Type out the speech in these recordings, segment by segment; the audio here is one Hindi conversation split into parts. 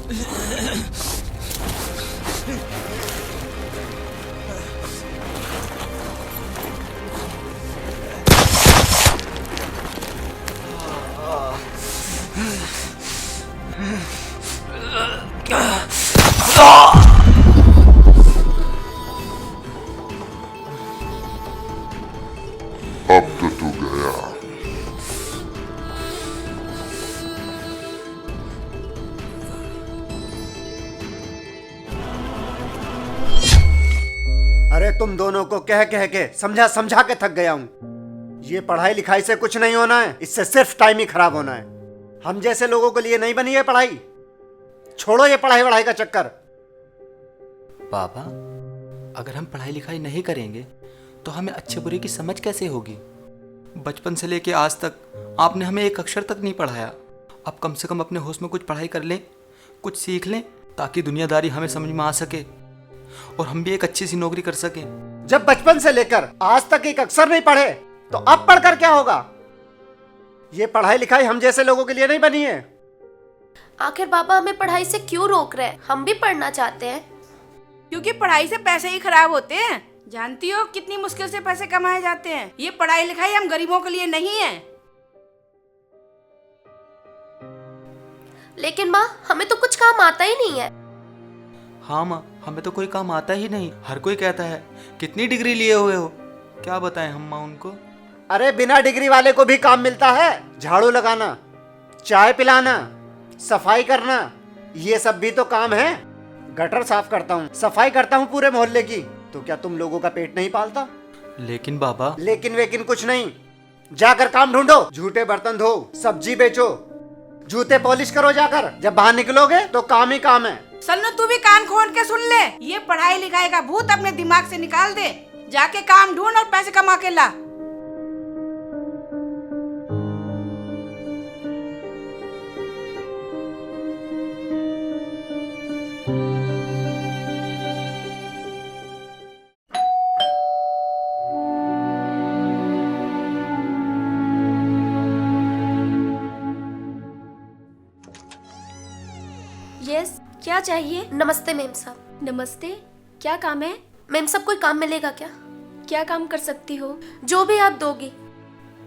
अब तो तू गया। अरे तुम दोनों को कह कह के समझा समझा के थक गया हूँ। ये पढ़ाई लिखाई से कुछ नहीं होना है, इससे सिर्फ टाइम ही खराब होना है। हम जैसे लोगों के लिए नहीं बनी है पढ़ाई। छोड़ो ये पढ़ाई वढ़ाई का चक्कर। बाबा, अगर हम पढ़ाई लिखाई नहीं करेंगे तो हमें अच्छे बुरे की समझ कैसे होगी? बचपन से लेके आज तक आपने हमें एक अक्षर तक नहीं पढ़ाया। अब कम से कम अपने होश में कुछ पढ़ाई कर लें, कुछ सीख लें, ताकि दुनियादारी हमें समझ में आ सके और हम भी एक अच्छी सी नौकरी कर सकें। जब बचपन से लेकर आज तक एक अक्षर नहीं पढ़े तो अब पढ़कर क्या होगा? ये पढ़ाई लिखाई हम जैसे लोगों के लिए नहीं बनी है। आखिर बाबा हमें पढ़ाई से क्यों रोक रहे हैं? हम भी पढ़ना चाहते हैं। क्योंकि पढ़ाई से पैसे ही खराब होते हैं। जानती हो कितनी मुश्किल से पैसे कमाए जाते हैं। ये पढ़ाई लिखाई हम गरीबों के लिए नहीं है। लेकिन माँ, हमें तो कुछ काम आता ही नहीं है। हाँ माँ, हमें तो कोई काम आता ही नहीं। हर कोई कहता है कितनी डिग्री लिए हुए हो। क्या बताएं हम माँ उनको? अरे बिना डिग्री वाले को भी काम मिलता है। झाड़ू लगाना, चाय पिलाना, सफाई करना, ये सब भी तो काम है। गटर साफ करता हूँ, सफाई करता हूँ पूरे मोहल्ले की। तो क्या तुम लोगों का पेट नहीं पालता? लेकिन बाबा, लेकिन वेकिन कुछ नहीं। जाकर काम ढूंढो, झूठे बर्तन धो, सब्जी बेचो, जूते पॉलिश करो जाकर। जब बाहर निकलोगे तो काम ही काम है। सन्नू, तू भी कान खोल के सुन ले। ये पढ़ाई लिखाई का भूत अपने दिमाग से निकाल दे। जाके काम ढूंढ और पैसे कमा के ला। यस, क्या चाहिए? नमस्ते मेम साहब। नमस्ते, क्या काम है? मेम साहब, कोई काम मिलेगा क्या? क्या काम कर सकती हो? जो भी आप दोगी,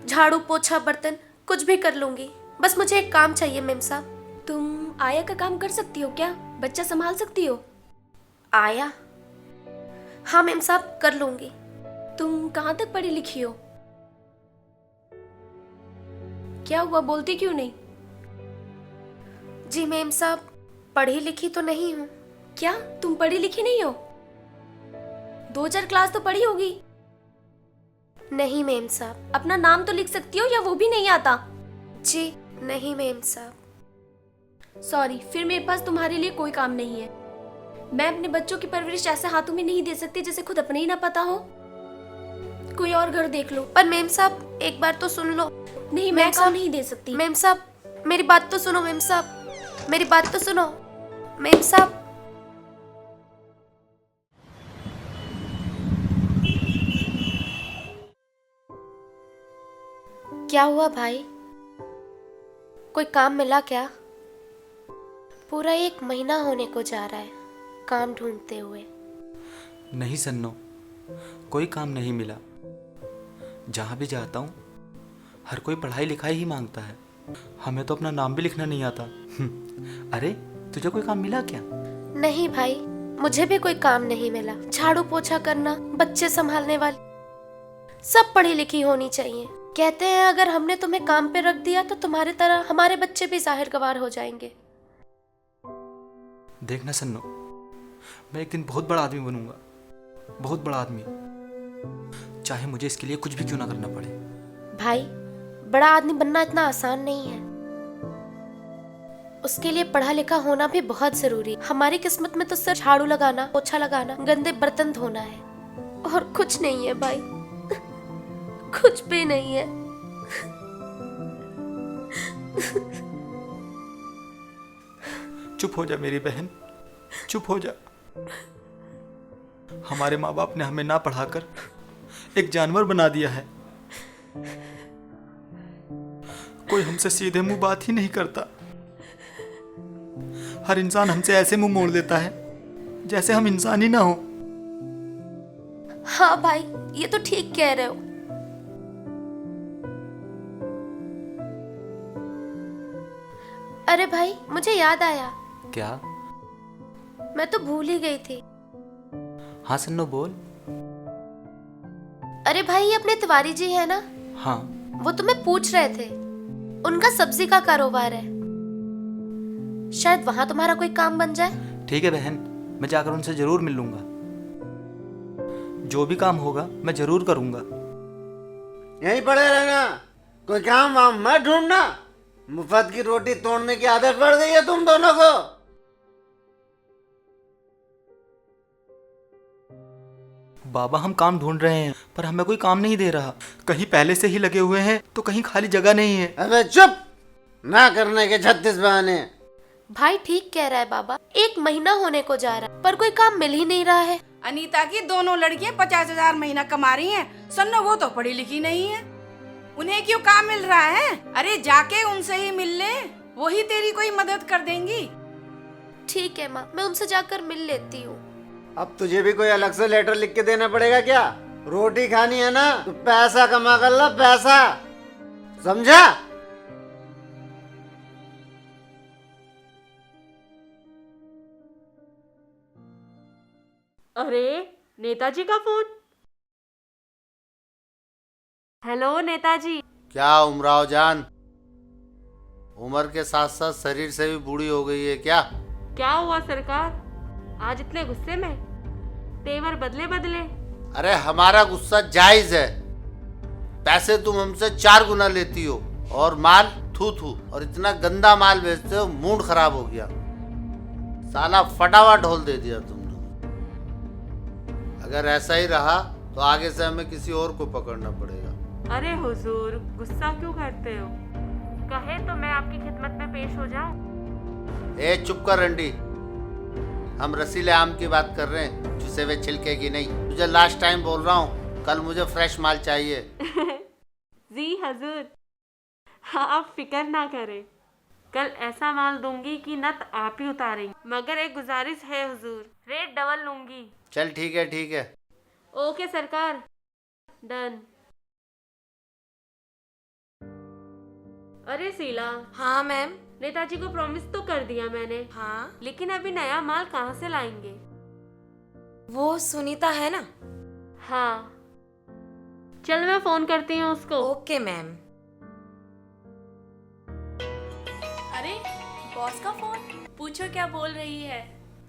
झाड़ू पोछा बर्तन कुछ भी कर लूंगी। बस मुझे एक काम चाहिए मेम साहब। तुम आया का काम कर सकती हो क्या? बच्चा संभाल सकती हो? आया? हाँ मेम साहब, कर लूंगी। तुम कहाँ तक पढ़ी लिखी हो? क्या हुआ, बोलती क्यों नहीं? जी मेम साहब, पढ़ी लिखी तो नहीं हूँ। क्या तुम पढ़ी लिखी नहीं हो? 2-4 क्लास तो पढ़ी होगी। नहीं मेम साहब। अपना नाम तो लिख सकती हो या वो भी नहीं आता? जी नहीं मेम साहब। सॉरी, फिर मेरे पास तुम्हारे लिए कोई काम नहीं है। मैं अपने बच्चों की परवरिश ऐसे हाथों में नहीं दे सकती जैसे खुद अपने ही ना पता हो। कोई और घर देख लो। पर मेम साहब, एक बार तो सुन लो। नहीं, मैं काम नहीं दे सकती। मेम साहब, मेरी बात तो सुनो। मेम साहब, मेरी बात तो सुनो। मेम साहब, क्या हुआ भाई? कोई काम मिला क्या? पूरा 1 महीना होने को जा रहा है काम ढूंढते हुए। नहीं सन्नो, कोई काम नहीं मिला। जहाँ भी जाता हूँ हर कोई पढ़ाई लिखाई ही मांगता है। हमें तो अपना नाम भी लिखना नहीं आता। अरे तुझे कोई काम मिला क्या? नहीं भाई, मुझे भी कोई काम नहीं मिला। झाड़ू पोछा करना, बच्चे संभालने वाली, सब पढ़ी लिखी होनी चाहिए। कहते हैं अगर हमने तुम्हें काम पे रख दिया तो तुम्हारी तरह हमारे बच्चे भी जाहिर गवार हो जाएंगे। देखना सन्नो, मैं एक दिन बहुत बड़ा आदमी बनूंगा, बहुत बड़ा आदमी, चाहे मुझे इसके लिए कुछ भी क्यों ना करना पड़े। भाई, बड़ा आदमी बनना इतना आसान नहीं है। उसके लिए पढ़ा लिखा होना भी बहुत जरूरी। हमारी किस्मत में तो सिर्फ झाड़ू लगाना, पोछा लगाना, गंदे बर्तन धोना है, और कुछ नहीं है भाई। कुछ भी नहीं है। चुप हो जा मेरी बहन, चुप हो जा। हमारे माँ बाप ने हमें ना पढ़ाकर एक जानवर बना दिया है। कोई हमसे सीधे मुंह बात ही नहीं करता। हर इंसान हमसे ऐसे मुंह मोड़ लेता है जैसे हम इंसान ही ना हो। हाँ भाई, ये तो ठीक कह रहे हो। अरे भाई, मुझे याद आया, क्या? मैं तो भूल ही गई थी। हाँ सन्नो बोल। अरे भाई, ये अपने तिवारी जी है ना, हाँ। वो तुम्हें पूछ रहे थे। उनका सब्जी का कारोबार है, शायद वहां तुम्हारा कोई काम बन जाए। ठीक है बहन, मैं जाकर उनसे जरूर मिल लूंगा। जो भी काम होगा मैं जरूर करूंगा। यहीं पड़े रहना, कोई काम वाम मत ढूंढना। मुफ्त की रोटी तोड़ने की आदत पड़ गई है तुम दोनों को। बाबा हम काम ढूंढ रहे हैं पर हमें कोई काम नहीं दे रहा। कहीं पहले से ही लगे हुए हैं तो कहीं खाली जगह नहीं है। अबे चुप, ना करने के 36 बहाने। भाई ठीक कह रहा है बाबा, 1 महीना होने को जा रहा है पर कोई काम मिल ही नहीं रहा है। अनीता की दोनों लड़कियां 50,000 महीना कमा रही हैं। सन्नो वो तो पढ़ी लिखी नहीं है, उन्हें क्यों काम मिल रहा है? अरे जाके उनसे ही मिल ले, वो ही तेरी कोई मदद कर देंगी। ठीक है माँ, मैं उनसे जाकर मिल लेती हूँ। अब तुझे भी कोई अलग से लेटर लिख के देना पड़ेगा क्या? रोटी खानी है ना तो पैसा कमा कर ला, पैसा, समझा? अरे नेताजी का फोन। हेलो नेताजी। क्या उमराव जान, उम्र के साथ साथ शरीर से भी बूढ़ी हो गई है क्या? क्या हुआ सरकार, आज इतने गुस्से में? तेवर बदले बदले। अरे हमारा गुस्सा जायज है। पैसे तुम हमसे 4 गुना लेती हो और माल थू थू, और इतना गंदा माल बेचते हो, मूड खराब हो गया। साला फटावा ढोल दे दिया तुमने। अगर ऐसा ही रहा तो आगे से हमें किसी और को पकड़ना पड़ेगा। अरे हुजूर, गुस्सा क्यों करते हो? कहे तो मैं आपकी खिदमत में पेश हो जाऊं। ए चुप कर रंडी, हम रसीले आम की बात कर रहे हैं, जिसे वे छिलके की नहीं। तुझे लास्ट टाइम बोल रहा हूँ, कल मुझे फ्रेश माल चाहिए। जी हजूर, हाँ आप फिक्र ना करें, कल ऐसा माल दूंगी कि नत आप ही उतारेंगे। मगर एक गुजारिश है हुजूर, रेट डबल लूंगी। चल ठीक है ठीक है। ओके सरकार, डन। अरे शीला। हाँ मैम। नेताजी को प्रॉमिस तो कर दिया मैंने। हाँ, लेकिन अभी नया माल कहाँ से लाएंगे? वो सुनीता है ना। हाँ, चल मैं फोन करती हूँ उसको। Okay ma'am. अरे बॉस का फोन, पूछो क्या बोल रही है।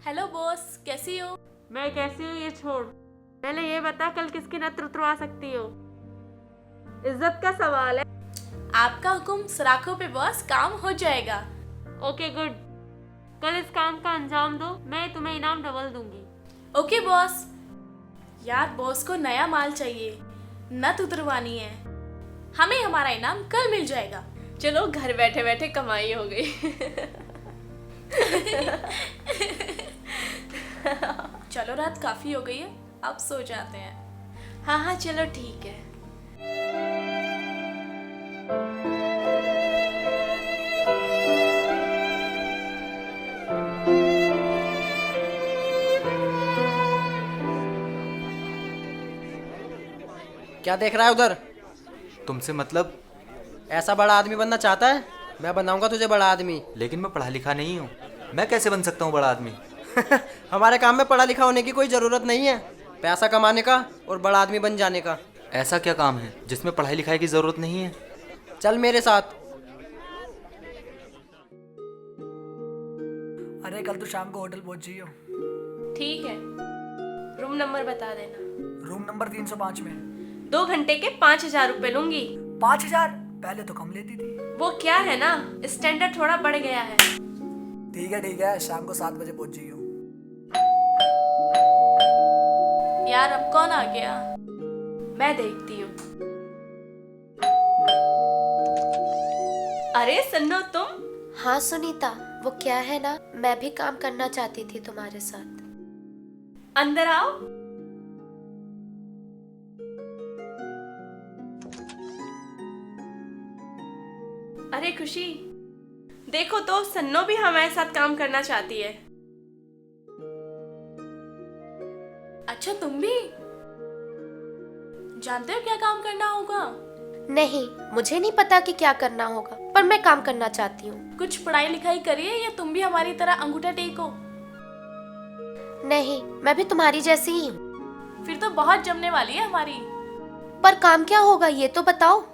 हेलो बॉस, कैसी हो? मैं कैसी हूँ ये छोड़, पहले ये बता कल किसकी नत उतरवा सकती हो? इज्जत का सवाल है। आपका हुक्म सराखों पे बॉस, काम हो जाएगा। ओके गुड, कल इस काम का अंजाम दो, मैं तुम्हें इनाम डबल दूंगी। Okay boss. यार बॉस को नया माल चाहिए, नत उतरवानी है, हमें हमारा इनाम कल मिल जाएगा। चलो घर बैठे बैठे कमाई हो गई। चलो रात काफी हो गई है, अब सो जाते हैं। हाँ हाँ चलो ठीक है। क्या देख रहा है उधर? तुमसे मतलब? ऐसा बड़ा आदमी बनना चाहता है? मैं बनाऊंगा तुझे बड़ा आदमी। लेकिन मैं पढ़ा लिखा नहीं हूँ, मैं कैसे बन सकता हूँ बड़ा आदमी? हमारे काम में पढ़ा लिखा होने की कोई ज़रूरत नहीं है, पैसा कमाने का और बड़ा आदमी बन जाने का। ऐसा क्या काम है जिसमें पढ़ाई लिखाई की ज़रूरत नहीं है? चल मेरे साथ। अरे कल तो शाम को होटल पहुंच जाइयो। ठीक है, रूम नंबर बता देना। रूम नंबर 305 में। 2 घंटे के 5,000 रुपए लूंगी। 5,000? पहले तो कम लेती थी। वो क्या है ना, स्टैंडर्ड थोड़ा बढ़ गया है। ठीक है, शाम को 7 बजे पहुंच जाइयो। यार अब कौन आ गया, मैं देखती हूँ। अरे सन्नो तुम? हाँ सुनीता, वो क्या है ना, मैं भी काम करना चाहती थी तुम्हारे साथ। अंदर आओ। अरे खुशी, देखो तो सन्नो भी हमारे साथ काम करना चाहती है। अच्छा तुम भी जानते हो क्या काम करना होगा? नहीं, मुझे नहीं पता कि क्या करना होगा, पर मैं काम करना चाहती हूँ। कुछ पढ़ाई लिखाई करिए या तुम भी हमारी तरह अंगूठा टेको। नहीं, मैं भी तुम्हारी जैसी ही हूँ। फिर तो बहुत जमने वाली है हमारी। पर काम क्या होगा ये तो बताओ।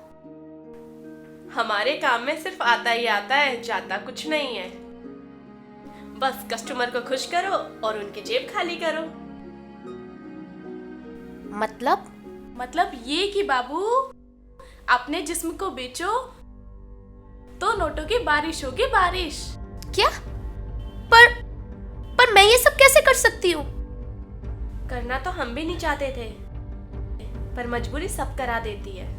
हमारे काम में सिर्फ आता ही आता है, जाता कुछ नहीं है। बस कस्टमर को खुश करो और उनकी जेब खाली करो। मतलब ये कि बाबू अपने जिस्म को बेचो तो नोटों की बारिश होगी, बारिश। क्या? पर मैं ये सब कैसे कर सकती हूँ? करना तो हम भी नहीं चाहते थे, पर मजबूरी सब करा देती है।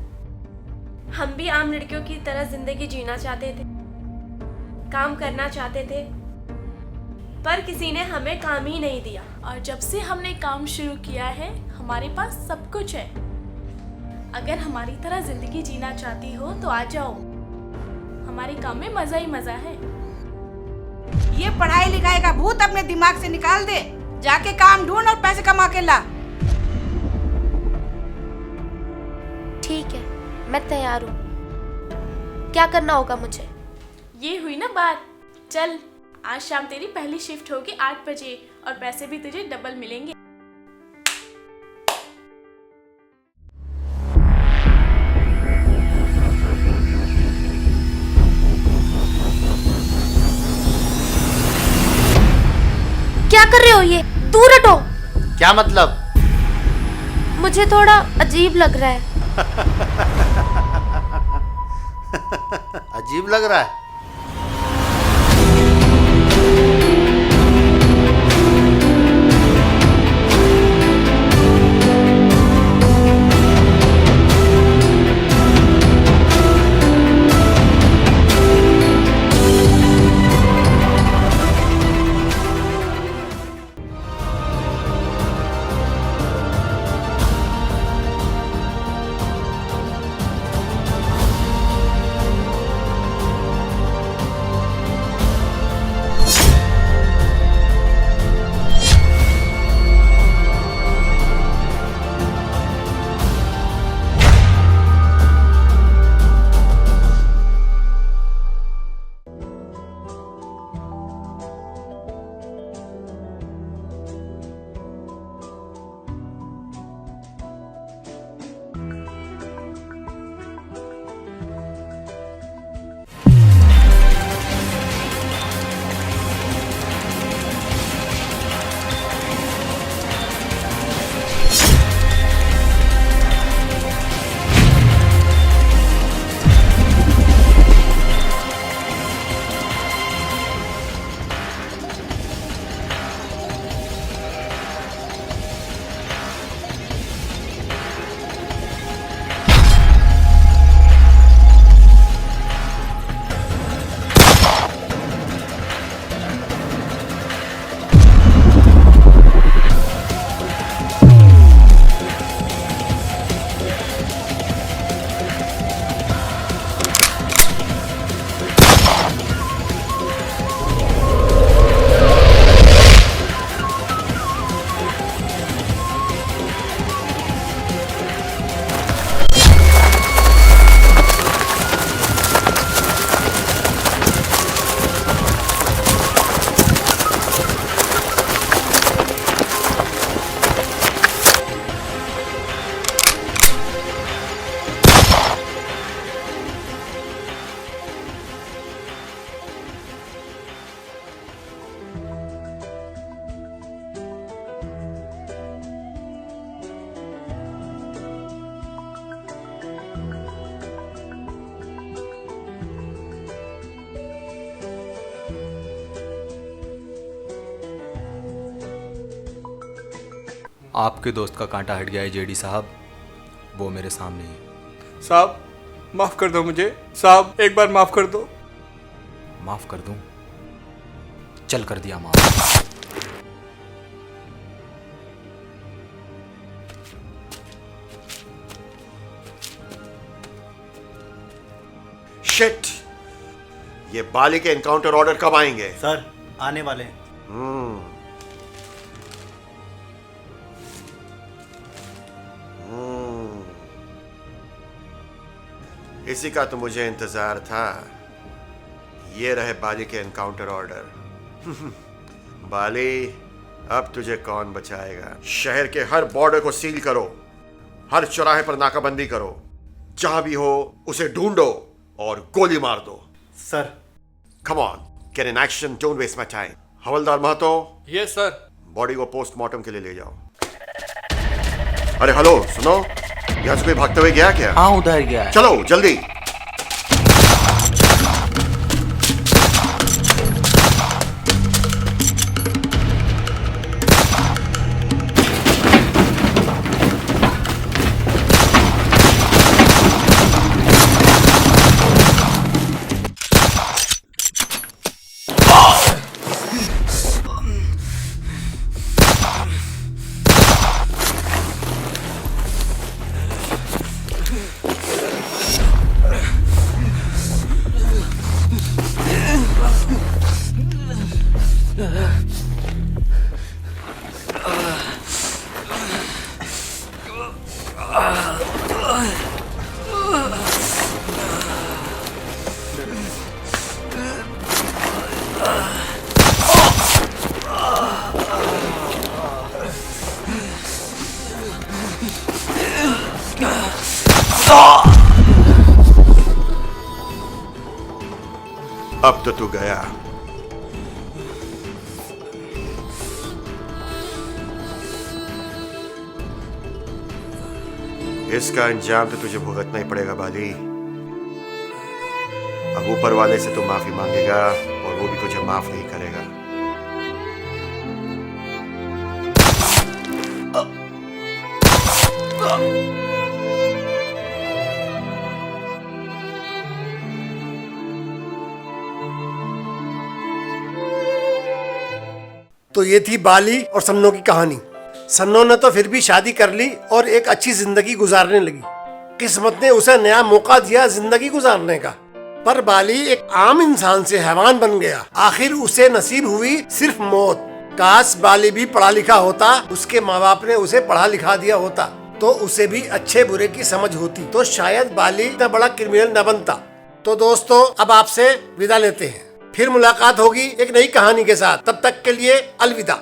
हम भी आम लड़कियों की तरह जिंदगी जीना चाहते थे, काम करना चाहते थे, पर किसी ने हमें काम ही नहीं दिया। और जब से हमने काम शुरू किया है हमारे पास सब कुछ है। अगर हमारी तरह जिंदगी जीना चाहती हो तो आ जाओ, हमारे काम में मजा ही मजा है। ये पढ़ाई लिखाई का भूत अपने दिमाग से निकाल दे, जाके काम ढूंढ और पैसे कमा के ला। ठीक है, मैं तैयार हूँ। क्या करना होगा मुझे? ये हुई ना बात। चल, आज शाम तेरी पहली शिफ्ट होगी 8 बजे और पैसे भी तुझे डबल मिलेंगे। क्या कर रहे हो ये? दूर हटो। क्या मतलब? मुझे थोड़ा अजीब लग रहा है। अजीब लग रहा है? आपके दोस्त का कांटा हट गया है जेडी साहब, वो मेरे सामने है। साहब माफ कर दो मुझे, साहब एक बार माफ कर दो। माफ कर दूं? चल कर दिया माफ। शिट, ये बाली के एनकाउंटर ऑर्डर कब आएंगे? सर आने वाले हैं। इसी का तो मुझे इंतजार था। ये रहे बाली के एनकाउंटर ऑर्डर। बाली, अब तुझे कौन बचाएगा? शहर के हर बॉर्डर को सील करो, हर चौराहे पर नाकाबंदी करो, जहां भी हो उसे ढूंढो और गोली मार दो। Sir. Come on, get in action, don't waste my time. हवलदार महतो। Yes sir. बॉडी को पोस्टमार्टम के लिए ले जाओ। अरे हेलो, सुनो, यहाँ से कोई भागते हुए गया क्या? हाँ, उधर गया है। चलो जल्दी। अब तो तू गया। इसका अंजाम तो तुझे भुगतना ही पड़ेगा बाली। अब ऊपर वाले से तू माफी मांगेगा और वो भी तुझे माफ नहीं करेगा। तो ये थी बाली और सन्नो की कहानी। सन्नो ने तो फिर भी शादी कर ली और एक अच्छी जिंदगी गुजारने लगी। किस्मत ने उसे नया मौका दिया जिंदगी गुजारने का। पर बाली एक आम इंसान से हैवान बन गया। आखिर उसे नसीब हुई सिर्फ मौत। काश बाली भी पढ़ा लिखा होता, उसके माँ बाप ने उसे पढ़ा लिखा दिया होता, तो उसे भी अच्छे बुरे की समझ होती, तो शायद बाली इतना बड़ा क्रिमिनल न बनता। तो दोस्तों, अब आपसे विदा लेते हैं। फिर मुलाकात होगी एक नई कहानी के साथ। तब तक के लिए अलविदा।